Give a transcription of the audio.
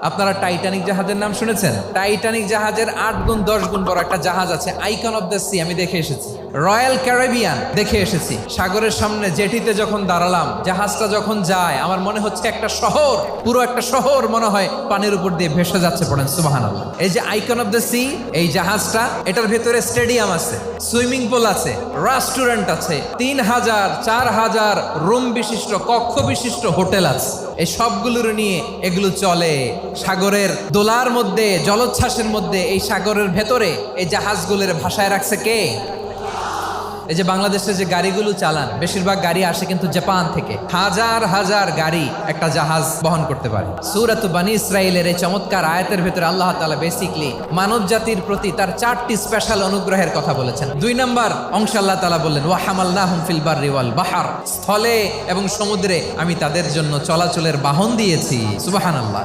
আপনারা টাইটানিক জাহাজের নাম শুনেছেন? টাইটানিক জাহাজের 8 গুণ 10 গুণ বড় একটা জাহাজ আছে, আইকন অফ দ্য সি, আমি দেখে এসেছি। রয়্যাল ক্যারিবিয়ান দেখে এসেছি। সাগরের সামনে জেটিতে যখন দাঁড়ালাম, জাহাজটা যখন যায়, আমার মনে হচ্ছে একটা শহর, পুরো একটা শহর মনে হয় পানির উপর দিয়ে ভেসে যাচ্ছে। পড়েন সুবহানাল্লাহ। এই যে আইকন অফ দ্য সি, এই জাহাজটা, এটার ভেতরে স্টেডিয়াম আছে, সুইমিং পুল আছে, রেস্টুরেন্ট আছে, 3000 4000 রুম বিশিষ্ট, কক্ষ বিশিষ্ট হোটেল আছে। এই সবগুলোর নিয়ে এগুলো চলে সাগরের দোলার মধ্যে, জলোচ্ছ্বাসের মধ্যে। এই সাগরের ভেতরে এই জাহাজগুলোর ভাষায় রাখছে কে? এই যে বাংলাদেশে যে গাড়িগুলো চালান, বেশিরভাগ গাড়ি আসে কিন্তু জাপান থেকে। হাজার হাজার গাড়ি একটা জাহাজ বহন করতে পারে। সূরাত বনী ইসরাঈলের এই চমৎকার আয়াতের ভেতরে আল্লাহ তাআলা বেসিকলি মানব জাতির প্রতি তার 4টি স্পেশাল অনুগ্রহের কথা বলেছেন। 2 নম্বর অংশে আল্লাহ তাআলা বললেন, ওয়া হামালনাহুম ফিল বাররি ওয়াল বাহর, স্থলে এবং সমুদ্রে আমি তাদের জন্য চলাচলের বাহন দিয়েছি। সুবহানাল্লাহ।